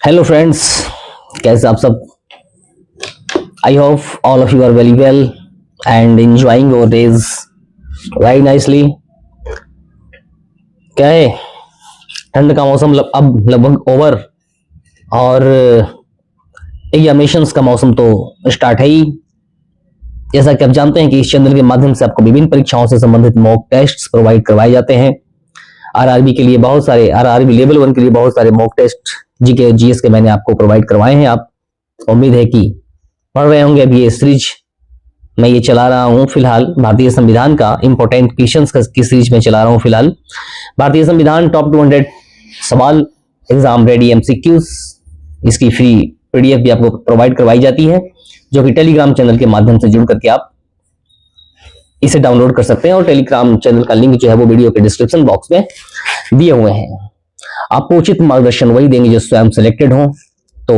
Hello friends, कैसे आप सब। I hope all of you are very well and enjoying your days very nicely. क्या है, ठंड का मौसम अब लगभग ओवर और एग्जामिनेशंस का मौसम तो स्टार्ट है ही। जैसा कि आप जानते हैं कि इस चैनल के माध्यम से आपको विभिन्न परीक्षाओं से संबंधित मॉक टेस्ट प्रोवाइड करवाए जाते हैं। आरआरबी के लिए बहुत सारे, आरआरबी लेवल 1 के लिए बहुत सारे मॉक टेस्ट जीके और जीएस के मैंने आपको प्रोवाइड करवाए हैं। आप उम्मीद है कि पढ़ रहे होंगे। अभी ये सीरीज मैं ये चला रहा हूं फिलहाल, भारतीय संविधान का इंपॉर्टेंट क्वेश्चंस की सीरीज में चला रहा हूं फिलहाल। भारतीय संविधान टॉप 200 सवाल एग्जाम रेडी एमसीक्यूज, इसकी फ्री पीडीएफ भी आपको प्रोवाइड करवाई जाती है, जो कि टेलीग्राम चैनल के माध्यम से जुड़ करके आप इसे डाउनलोड कर सकते हैं। और टेलीग्राम चैनल का लिंक जो है वो वीडियो के डिस्क्रिप्शन बॉक्स में दिए हुए हैं। आपको उचित मार्गदर्शन वही देंगे जो स्वयं सिलेक्टेड हो। तो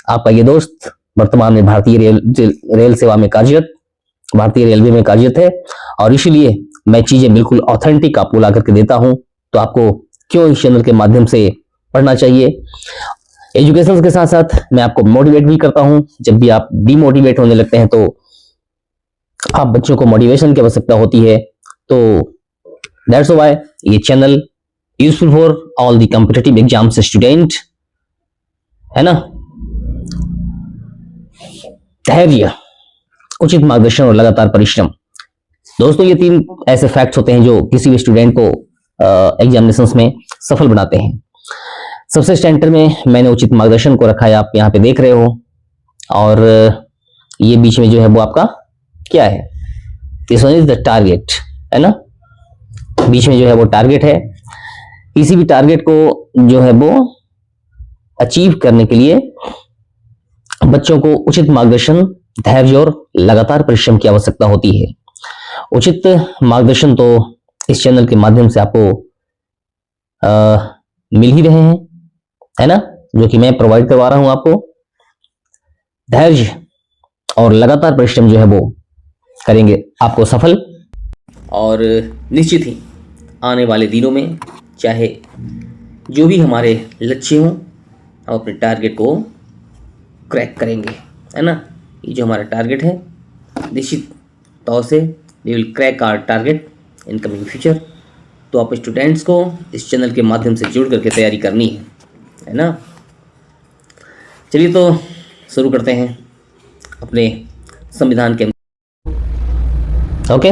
आपका ये दोस्त वर्तमान में भारतीय रेल सेवा में कार्यरत, भारतीय रेलवे में कार्यरत है, और इसीलिए मैं चीजें बिल्कुल ऑथेंटिक आपको ला करके देता हूं। तो आपको क्यों इस चैनल के माध्यम से पढ़ना चाहिए। एजुकेशन के साथ साथ मैं आपको मोटिवेट भी करता हूं। जब भी आप डिमोटिवेट होने लगते हैं तो आप बच्चों को मोटिवेशन की आवश्यकता होती है। तो दैट्स व्हाई ये channel useful for all the competitive exams student, है ना। धैर्य, उचित मार्गदर्शन और लगातार परिश्रम। दोस्तों, ये 3 ऐसे फैक्ट्स होते हैं जो किसी भी स्टूडेंट को एग्जामिनेशंस में सफल बनाते हैं। सबसे सेंटर में मैंने उचित मार्गदर्शन को रखा है, आप यहाँ पे देख रहे हो। और ये बीच में जो है वो आपका क्या है, this one is the target, है ना। बीच में जो है वो टारगेट है। किसी भी टारगेट को जो है वो अचीव करने के लिए बच्चों को उचित मार्गदर्शन, धैर्य और लगातार परिश्रम की आवश्यकता होती है। उचित मार्गदर्शन तो इस चैनल के माध्यम से आपको मिल ही रहे हैं, है ना, जो कि मैं प्रोवाइड करवा रहा हूं आपको। धैर्य और लगातार परिश्रम जो है वो करेंगे आपको सफल। और निश्चित ही आने वाले दिनों में चाहे जो भी हमारे लक्ष्य हों, हम अपने टारगेट को क्रैक करेंगे, है ना। ये जो हमारा टारगेट है, निश्चित तौर से we will crack our target in coming future. तो आप स्टूडेंट्स को इस चैनल के माध्यम से जुड़ करके तैयारी करनी है ना। चलिए तो शुरू करते हैं अपने संविधान के। ओके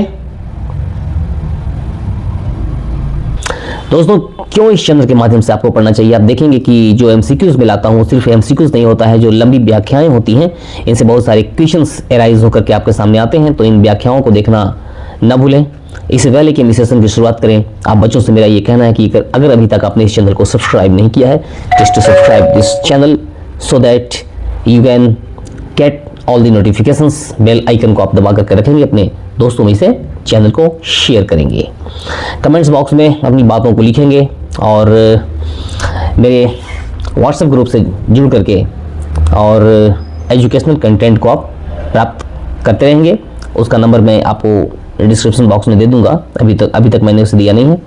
दोस्तों, क्यों इस चैनल के माध्यम से आपको पढ़ना चाहिए। आप देखेंगे कि जो एमसीक्यूज में लाता हूँ सिर्फ एमसीक्यूज नहीं होता है, जो लंबी व्याख्याएं होती हैं, इनसे बहुत सारे क्वेश्चंस एराइज होकर के आपके सामने आते हैं। तो इन व्याख्याओं को देखना न भूलें। इससे पहले कि हम इस सेशन की शुरुआत करें, आप बच्चों से मेरा ये कहना है कि अगर अभी तक आपने इस चैनल को सब्सक्राइब नहीं किया है, just to subscribe this channel so that you can get all the notifications. Bell icon को आप दबा करके रखेंगे, अपने दोस्तों में से चैनल को शेयर करेंगे, कमेंट्स बॉक्स में अपनी बातों को लिखेंगे, और मेरे व्हाट्सएप ग्रुप से जुड़ करके और एजुकेशनल कंटेंट को आप प्राप्त करते रहेंगे। उसका नंबर मैं आपको डिस्क्रिप्शन बॉक्स में दे दूंगा। अभी तक मैंने उसे दिया नहीं है।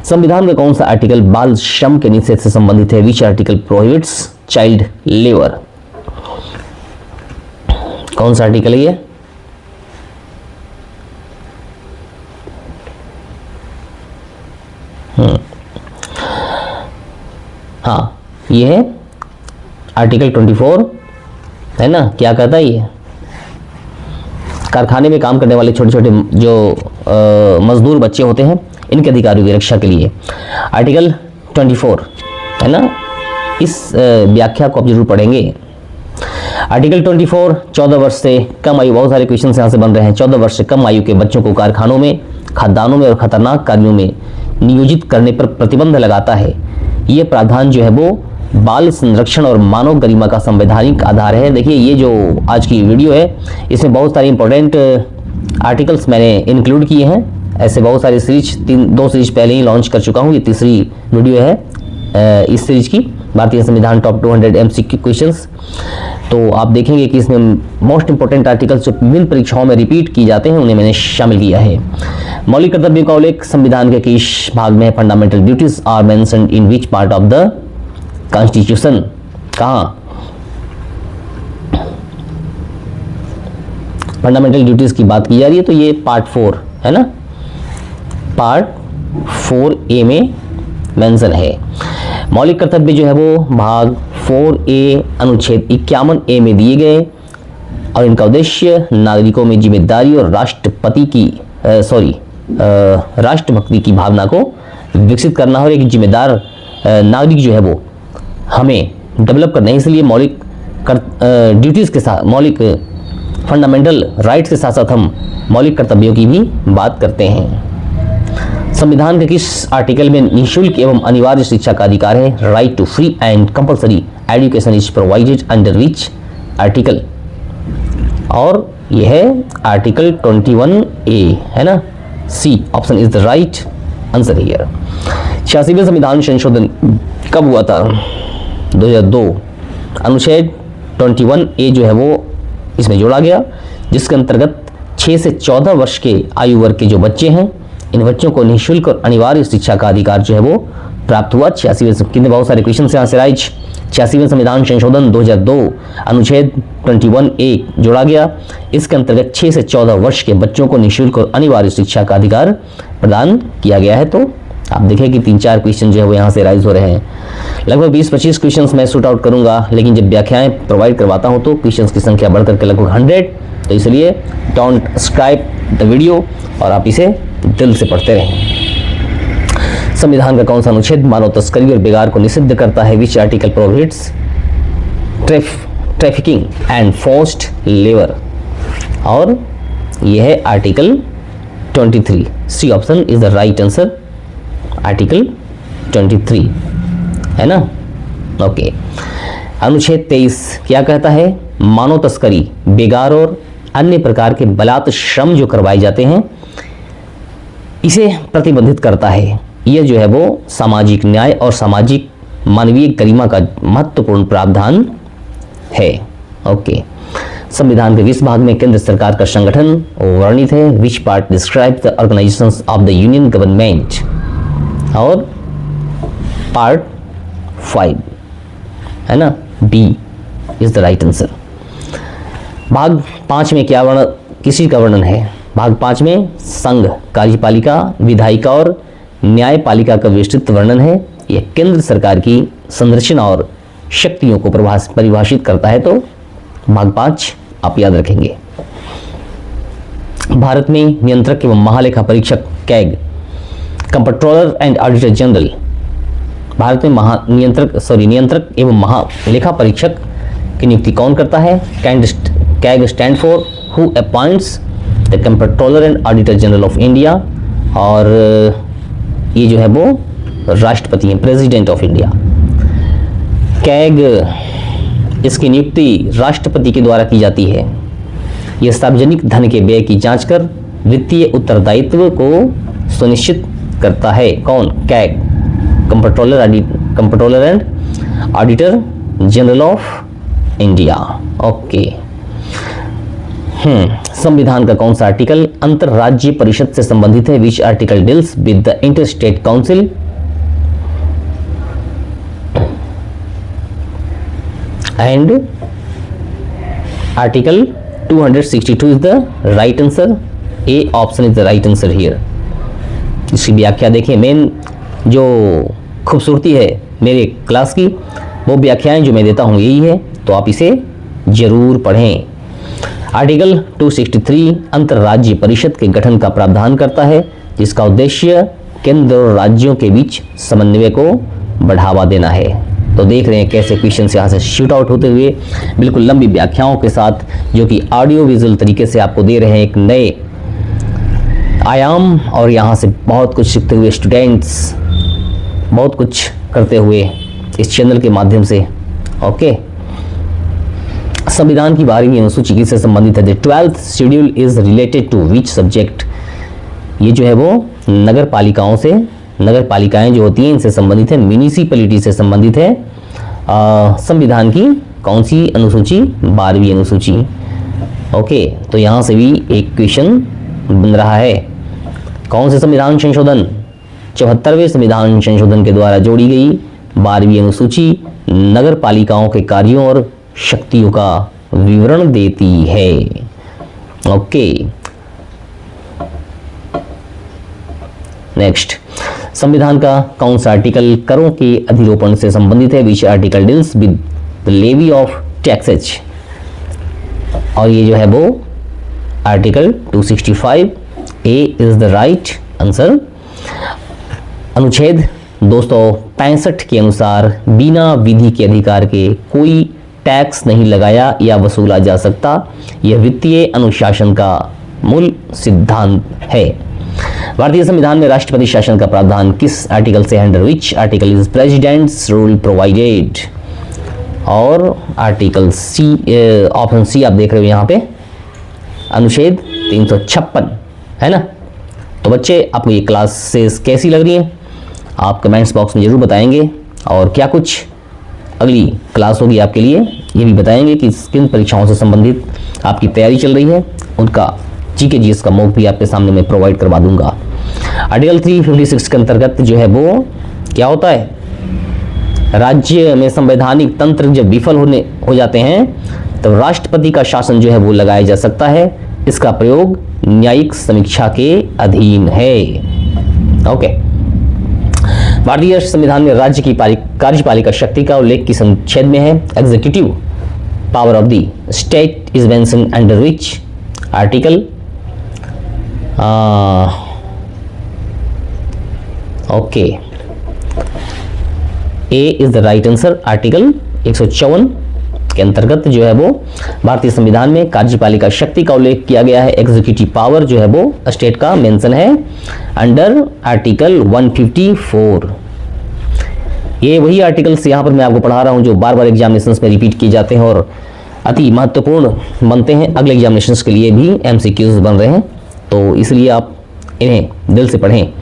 संविधान का कौन सा आर्टिकल बाल श्रम के निषेध से संबंधित है। Which article prohibits child labour. कौन सा आर्टिकल है ये। हाँ, ये है आर्टिकल 24, है ना। क्या कहता है ये, कारखाने में काम करने वाले छोटे छोटे जो मजदूर बच्चे होते हैं, इनके अधिकारों की रक्षा के लिए आर्टिकल 24, है ना। इस व्याख्या को आप जरूर पढ़ेंगे। आर्टिकल 24, 14 वर्ष से कम आयु, बहुत सारे क्वेश्चन यहाँ से बन रहे हैं। 14 वर्ष से कम आयु के बच्चों को कारखानों में, खदानों में और खतरनाक कार्यों में नियोजित करने पर प्रतिबंध लगाता है। ये प्रावधान जो है वो बाल संरक्षण और मानव गरिमा का संवैधानिक आधार है। देखिए, ये जो आज की वीडियो है, इसमें बहुत सारे इंपॉर्टेंट आर्टिकल्स मैंने इंक्लूड किए हैं। ऐसे बहुत सारी सीरीज, 2 सीरीज पहले ही लॉन्च कर चुका हूँ। ये तीसरी वीडियो है इस सीरीज की, भारतीय संविधान टॉप 200 एमसीक्यू क्वेश्चंस। तो आप देखेंगे कि इसमें मोस्ट इंपोर्टेंट आर्टिकल्स जो विभिन्न परीक्षाओं में रिपीट किए जाते हैं, उन्हें मैंने शामिल किया है। मौलिक कर्तव्यों का उल्लेख संविधान के किस भाग में है। Fundamental duties are mentioned in which part of the constitution. कहाँ? फंडामेंटल ड्यूटीज की बात की जा रही है, तो ये पार्ट 4 है ना, पार्ट 4A में मेंशन है। मौलिक कर्तव्य जो है वो भाग 4A अनुच्छेद 51A में दिए गए और इनका उद्देश्य नागरिकों में जिम्मेदारी और राष्ट्रभक्ति की भावना को विकसित करना और एक जिम्मेदार नागरिक जो है वो हमें डेवलप करना है। इसलिए मौलिक ड्यूटीज के साथ, मौलिक फंडामेंटल राइट्स के साथ साथ हम मौलिक कर्तव्यों की भी बात करते हैं। संविधान के किस आर्टिकल में निःशुल्क एवं अनिवार्य शिक्षा का अधिकार है? Right to free and compulsory education is provided under which article? और यह है आर्टिकल 21A है ना, C option is the right answer here. 86वें संविधान संशोधन कब हुआ था? 2002। अनुच्छेद 21A जो है वो इसमें जोड़ा गया, जिसके अंतर्गत 6 से 14 वर्ष के आयु वर्ग के जो बच्चे हैं, इन बच्चों को निःशुल्क और अनिवार्य शिक्षा का अधिकार जो है वो प्राप्त हुआ। 86वें, कितने बहुत सारे क्वेश्चन यहाँ से राइज। 86वें संविधान संशोधन 2002 अनुच्छेद 21A जोड़ा गया, इसके अंतर्गत 6 से 14 वर्ष के बच्चों को निःशुल्क और अनिवार्य शिक्षा का अधिकार प्रदान किया गया है। तो आप देखें कि 3-4 क्वेश्चन जो है वो यहाँ से राइज हो रहे हैं। लगभग 20-25 क्वेश्चंस मैं शूट आउट करूंगा, लेकिन जब व्याख्याएं प्रोवाइड करवाता हूं तो क्वेश्चंस की संख्या बढ़कर के लगभग 100, तो इसलिए डोंट स्क्राइब द वीडियो और आप इसे दिल से पढ़ते रहें। संविधान का कौन सा अनुच्छेद मानव तस्करी और बेगार को निषिद्ध करता है? Which article prohibits trafficking and forced labour? और यह है article 23, C option is the right answer, article 23 है ना। ओके, अनुच्छेद 23 क्या कहता है? मानव तस्करी, बेगार और अन्य प्रकार के बलात् श्रम जो करवाए जाते हैं, इसे प्रतिबंधित करता है। यह जो है वो सामाजिक न्याय और सामाजिक मानवीय गरिमा का महत्वपूर्ण प्रावधान है। ओके, संविधान के 20 भाग में केंद्र सरकार का संगठन वर्णित है? Which part describe the organisations of the union government? और पार्ट 5 है ना, B is the right answer. भाग 5 में क्या वर्णन, किसी का वर्णन है? भाग 5 में संघ, कार्यपालिका, विधायिका और न्यायपालिका का विस्तृत वर्णन है। यह केंद्र सरकार की संरचना और शक्तियों को परिभाषित करता है। तो भाग 5 आप याद रखेंगे। भारत में नियंत्रक एवं महालेखा परीक्षक CAG, controller and auditor general, Bharat में नियंत्रक एवं महालेखा परीक्षक की नियुक्ति कौन करता है? CAG stand for who appoints the controller and auditor general of India, और ये जो है वो राष्ट्रपति हैं, प्रेसिडेंट ऑफ इंडिया। कैग, इसकी नियुक्ति राष्ट्रपति के द्वारा की जाती है। यह सार्वजनिक धन के व्यय की जांच कर वित्तीय उत्तरदायित्व को सुनिश्चित करता है। कौन? CAG, controller and auditor general of India. Okay, संविधान का कौन सा आर्टिकल अंतरराज्यीय परिषद से संबंधित है? Which article deals with the inter state council? And article 262 is the right answer, A option is the right answer here. इसकी व्याख्या देखिए, मेन जो खूबसूरती है मेरे क्लास की, वो व्याख्याएं जो मैं देता हूं यही है, तो आप इसे जरूर पढ़ें। आर्टिकल 263 अंतरराज्यीय परिषद के गठन का प्रावधान करता है, जिसका उद्देश्य केंद्र और राज्यों के बीच समन्वय को बढ़ावा देना है। तो देख रहे हैं कैसे क्वेश्चन यहाँ से शूट आउट होते हुए, बिल्कुल लंबी व्याख्याओं के साथ, जो कि ऑडियो विजुअल तरीके से आपको दे रहे हैं एक नए आयाम, और यहाँ से बहुत कुछ सीखते हुए स्टूडेंट्स बहुत कुछ करते हुए इस चैनल के माध्यम से। ओके, संविधान की 12वीं अनुसूची किससे संबंधित है? The 12th schedule is related to which subject? ये जो है वो नगर पालिकाओं से, नगर पालिकाएं जो होती हैं इनसे संबंधित है, म्यूनिसिपैलिटी से संबंधित है। संविधान की कौन सी अनुसूची? 12वीं अनुसूची। ओके, तो यहाँ से भी एक क्वेश्चन बन रहा है। कौन से संविधान संशोधन? 74वें संविधान संशोधन के द्वारा जोड़ी गई 12वीं अनुसूची नगर पालिकाओं के कार्यों और शक्तियों का विवरण देती है। ओके, नेक्स्ट, संविधान का कौन सा आर्टिकल करों के अधिरोपण से संबंधित है? Which article deals with the levy of taxes? और ये जो है वो article 265 A is the right answer. अनुच्छेद 265 के अनुसार बिना विधि के अधिकार के कोई टैक्स नहीं लगाया या वसूला जा सकता। यह वित्तीय अनुशासन का मूल सिद्धांत है। भारतीय संविधान में राष्ट्रपति शासन का प्रावधान किस आर्टिकल से? Under which article is presidents rule provided? और आर्टिकल सी, ऑप्शन सी आप देख रहे हो यहाँ पे, अनुच्छेद 356 है ना। तो बच्चे, आपको ये क्लासेस कैसी लग रही हैं आप कमेंट्स बॉक्स में जरूर बताएंगे, और क्या कुछ अगली क्लास होगी आपके लिए ये भी बताएंगे कि किन परीक्षाओं से संबंधित आपकी तैयारी चल रही है। उनका जीके जीएस का मॉक भी आपके सामने मैं प्रोवाइड करवा दूंगा। आर्टिकल 356 के अंतर्गत जो है वो क्या होता है? राज्य में संवैधानिक तंत्र जब विफल हो जाते हैं तब राष्ट्रपति का शासन जो है वो लगाया जा सकता है। इसका प्रयोग न्यायिक समीक्षा के अधीन है। ओके, भारतीय संविधान में राज्य की कार्यपालिका शक्ति का उल्लेख किस अनुच्छेद में है? Executive power of the state is mentioned under which article? Okay, A is the right answer. Article 154 के अंतर्गत जो है वो भारतीय संविधान में कार्यपालिका शक्ति का उल्लेख किया गया है। एग्जीक्यूटिव पावर जो है वो स्टेट का मेंशन है अंडर आर्टिकल 154। ये वही आर्टिकल्स यहाँ पर मैं आपको पढ़ा रहा हूँ जो बार बार एग्जामिनेशंस में रिपीट किए जाते हैं और अति महत्वपूर्ण बनते हैं। अगले एग्जामिनेशंस के लिए भी एमसीक्यूज बन रहे हैं, तो इसलिए आप इन्हें दिल से पढ़ें।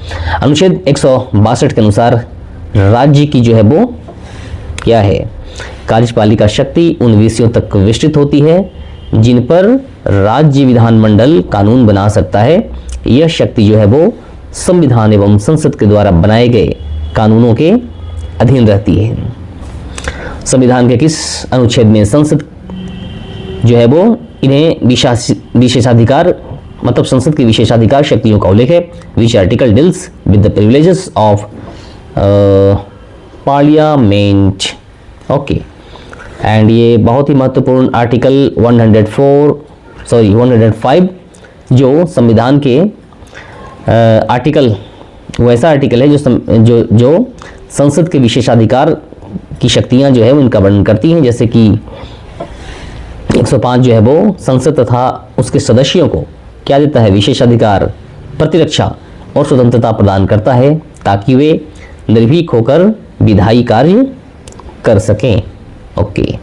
अनुच्छेद 162 के अनुसार राज्य की जो है वो क्या है? कार्यपालिका शक्ति उन विषयों तक विस्तृत होती है जिन पर राज्य विधानमंडल कानून बना सकता है। यह शक्ति जो है वो संविधान एवं संसद के द्वारा बनाए गए कानूनों के अधीन रहती है। संविधान के किस अनुच्छेद में संसद जो है वो इन्हें विशेषाधिकार मतलब संसद की विशेषाधिकार शक्तियों का उल्लेख है? Which article deals with the privileges of parliament? Okay, and ये बहुत ही महत्वपूर्ण आर्टिकल 105 जो संविधान के आर्टिकल वो ऐसा आर्टिकल है जो संसद के विशेषाधिकार की शक्तियां जो है उनका वर्णन करती हैं। जैसे कि 105 जो है वो संसद तथा उसके सदस्यों को क्या देता है? विशेषाधिकार, प्रतिरक्षा और स्वतंत्रता प्रदान करता है ताकि वे निर्भीक होकर विधायी कार्य कर सकें। ओके,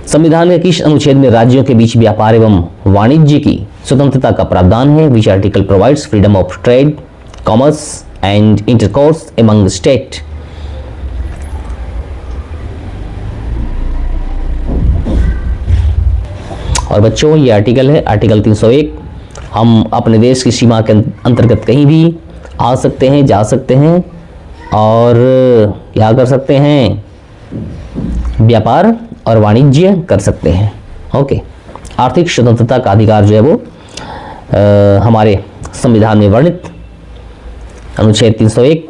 संविधान के किस अनुच्छेद में राज्यों के बीच व्यापार एवं वाणिज्य की स्वतंत्रता का प्रावधान है? Which article provides freedom of trade, commerce and intercourse among state? और बच्चों, ये आर्टिकल है आर्टिकल 301। हम अपने देश की सीमा के अंतर्गत कहीं भी आ सकते हैं, जा सकते हैं और क्या कर सकते हैं? व्यापार और वाणिज्य कर सकते हैं। ओके, आर्थिक स्वतंत्रता का अधिकार जो है वो हमारे संविधान में वर्णित अनुच्छेद 301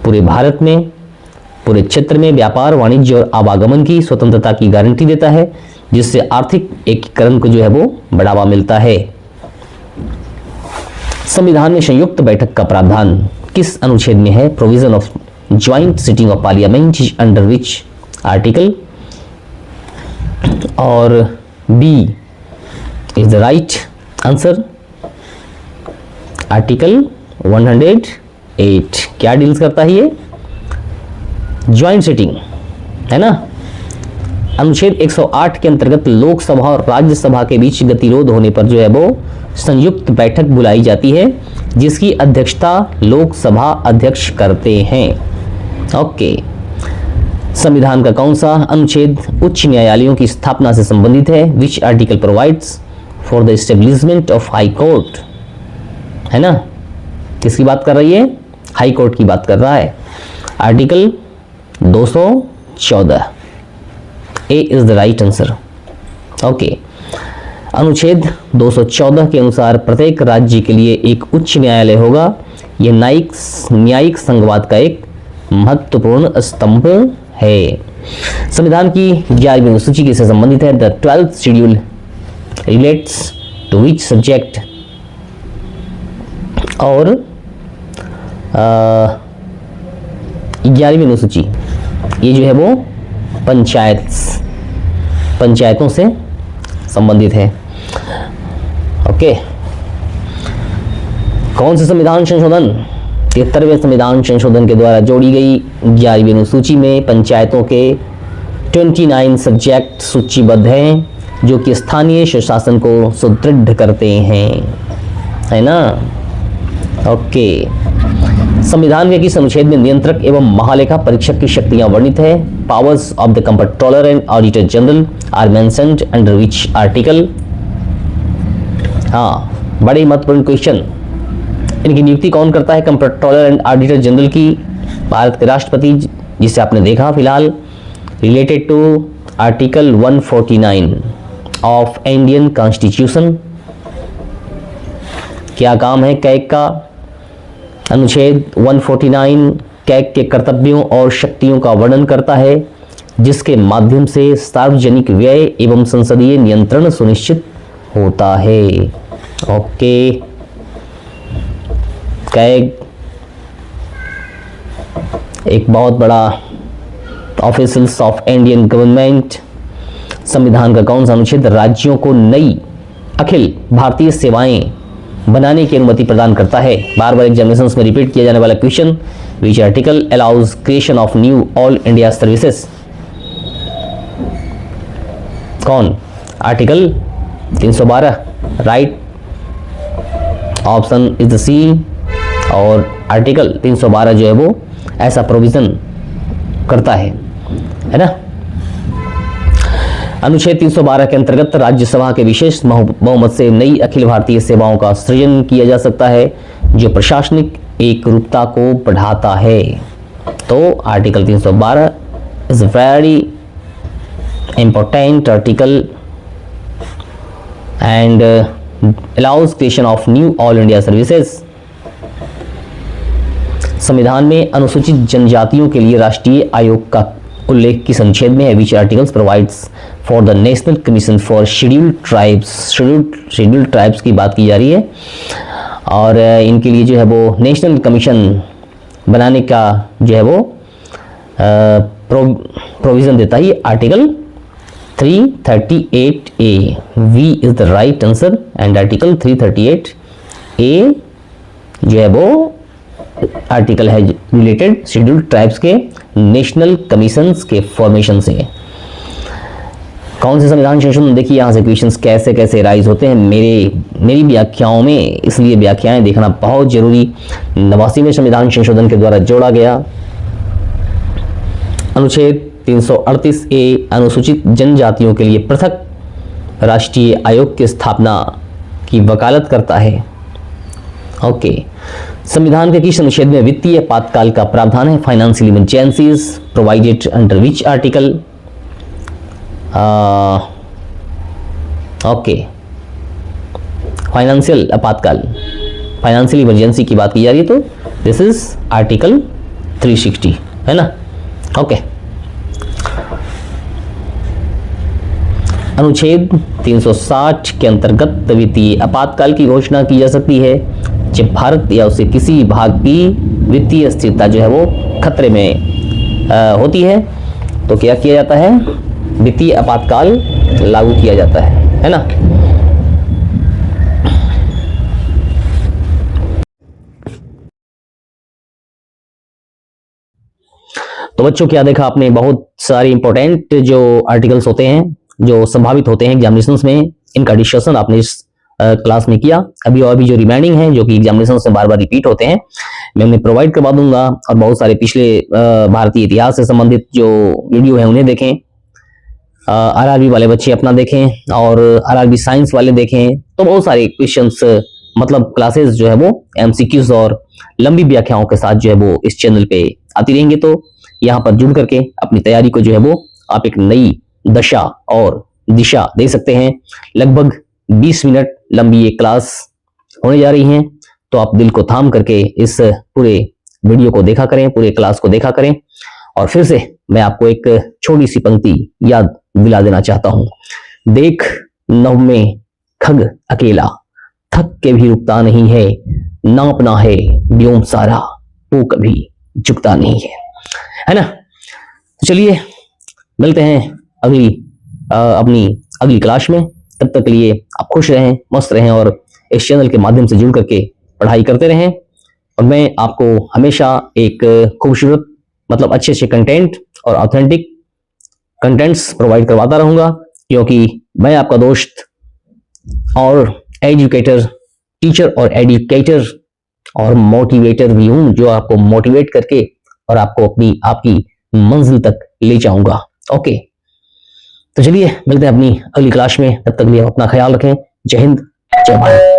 पूरे भारत में, पूरे क्षेत्र में व्यापार, वाणिज्य और आवागमन की स्वतंत्रता की गारंटी देता है, जिससे आर्थिक एकीकरण को जो है वो बढ़ावा मिलता है। संविधान में संयुक्त बैठक का प्रावधान किस अनुच्छेद में है? Provision of joint sitting of parliament under which article? और B is the right answer. Article 108 क्या डील्स करता है? ये ज्वाइंट सिटिंग है ना। अनुच्छेद 108 के अंतर्गत लोकसभा और राज्यसभा के बीच गतिरोध होने पर जो है वो संयुक्त बैठक बुलाई जाती है, जिसकी अध्यक्षता लोकसभा अध्यक्ष करते हैं। ओके, संविधान का कौन सा अनुच्छेद उच्च न्यायालयों की स्थापना से संबंधित है? Which article provides for the establishment of high court? है ना, किसकी बात कर रही है? हाई कोर्ट की बात कर रहा है। Article 214। A is the right answer. Okay, अनुच्छेद 214 के अनुसार प्रत्येक राज्य के लिए एक उच्च न्यायालय होगा। यह न्यायिक संघवाद का एक महत्वपूर्ण स्तंभ है। संविधान की 11वीं अनुसूची किससे संबंधित है? The 12th schedule relates to which subject? और 11वीं अनुसूची ये जो है वो पंचायतों से संबंधित है। ओके, कौन से संविधान संशोधन? 73वें संविधान संशोधन के द्वारा जोड़ी गई 11वीं अनुसूची में पंचायतों के 29 सब्जेक्ट सूचीबद्ध हैं जो कि स्थानीय स्वशासन को सुदृढ़ करते हैं, है ना। ओके, संविधान के किस अनुच्छेद में नियंत्रक एवं महालेखा परीक्षक की शक्तियां वर्णित है? Powers of the comptroller and auditor general R mentioned under which article? हाँ, बड़े महत्वपूर्ण क्वेश्चन। इनकी नियुक्ति कौन करता है? कंप्ट्रोलर एंड ऑडिटर जनरल की भारत के राष्ट्रपति, जिसे आपने देखा फिलहाल, related to article 149 of Indian constitution. क्या काम है कैग का? अनुच्छेद 149 कैग के कर्तव्यों और शक्तियों का वर्णन करता है, जिसके माध्यम से सार्वजनिक व्यय एवं संसदीय नियंत्रण सुनिश्चित होता है। ओके, कैग एक बहुत बड़ा ऑफिसर्स ऑफ इंडियन गवर्नमेंट। संविधान का कौन सा अनुच्छेद राज्यों को नई अखिल भारतीय सेवाएं बनाने की अनुमति प्रदान करता है? बार बार एग्जामिनेशंस में रिपीट किया जाने वाला question. Which article allows creation of new all India services? कौन? Article 312, right option is the C. और आर्टिकल 312 जो है वो ऐसा प्रोविजन करता है ना। अनुच्छेद 312 के अंतर्गत राज्यसभा के विशेष बहुमत से नई अखिल भारतीय सेवाओं का सृजन किया जा सकता है, जो प्रशासनिक एकरूपता को बढ़ाता है। तो article 312 is very important article and allows creation of new all India services. संविधान में अनुसूचित जनजातियों के लिए राष्ट्रीय आयोग का उल्लेख किस अनुच्छेद में है? Which articles provides for the national commission for scheduled tribes? Scheduled tribes की बात की जा रही है और इनके लिए जो है वो नेशनल कमीशन बनाने का जो है वो प्रोविजन देता है article 338A। B is the right answer and article 338A जो है वो आर्टिकल है रिलेटेड शेड्यूल्ड ट्राइब्स के नेशनल कमीशंस के फॉर्मेशन से। कौन से संविधान संशोधन? देखिए यहाँ से क्वेश्चंस कैसे कैसे राइज होते हैं मेरी व्याख्याओं में, इसलिए व्याख्याएं देखना बहुत जरूरी। 89वें संविधान संशोधन के द्वारा जोड़ा गया अनुच्छेद 338A अनुसूचित जनजातियों के लिए पृथक राष्ट्रीय आयोग की स्थापना की वकालत करता है। ओके, संविधान के किस अनुच्छेद में वित्तीय आपातकाल का प्रावधान है? Financial emergencies provided under which article? Okay, financial आपातकाल, फाइनेंशियल इमरजेंसी की बात की जा रही है, तो दिस इज आर्टिकल 360, है ना। ओके, अनुच्छेद 360 के अंतर्गत वित्तीय आपातकाल की घोषणा की जा सकती है जब भारत या उसके किसी भाग की वित्तीय स्थिरता जो है वो खतरे में होती है, तो क्या किया जाता है? वित्तीय आपातकाल लागू किया जाता है ना। तो बच्चों क्या देखा आपने? बहुत सारी इंपॉर्टेंट जो आर्टिकल्स होते हैं जो संभावित होते हैं एग्जामिनेशंस में, इनका डिस्कशन आपने इस क्लास में किया। अभी और भी जो रिमाइंडिंग है जो कि एग्जामिनेशन से बार बार रिपीट होते हैं, मैं उन्हें प्रोवाइड करवा दूंगा। और बहुत सारे पिछले भारतीय इतिहास से संबंधित जो वीडियो है उन्हें देखें, आरआरबी वाले बच्चे अपना देखें और आरआरबी साइंस वाले देखें। तो बहुत सारे क्वेश्चंस मतलब क्लासेस जो है वो एमसीक्यूज और लंबी व्याख्याओं के साथ जो है वो इस चैनल पे आती रहेंगे। तो यहाँ पर जुड़ करके अपनी तैयारी को जो है वो आप एक नई दशा और दिशा दे सकते हैं। लगभग 20 मिनट लंबी ये क्लास होने जा रही है, तो आप दिल को थाम करके इस पूरे वीडियो को देखा करें, पूरे क्लास को देखा करें। और फिर से मैं आपको एक छोटी सी पंक्ति याद दिला देना चाहता हूं। देख नभ में खग अकेला, थक के भी रुकता नहीं है, नापना है व्योम सारा, वो कभी झुकता नहीं है ना। तो चलिए मिलते हैं अपनी अगली क्लास में। तब तक के लिए आप खुश रहें, मस्त रहें और इस चैनल के माध्यम से जुड़ करके पढ़ाई करते रहें। और मैं आपको हमेशा एक खूबसूरत मतलब अच्छे कंटेंट और ऑथेंटिक कंटेंट्स प्रोवाइड करवाता रहूंगा, क्योंकि मैं आपका दोस्त और एजुकेटर, टीचर और एजुकेटर और मोटिवेटर भी हूं, जो आपको मोटिवेट करके और आपको आपकी मंजिल तक ले जाऊंगा। ओके, तो चलिए मिलते हैं अपनी अगली क्लास में। तब तक लिए अपना ख्याल रखें। जय हिंद, जय भारत।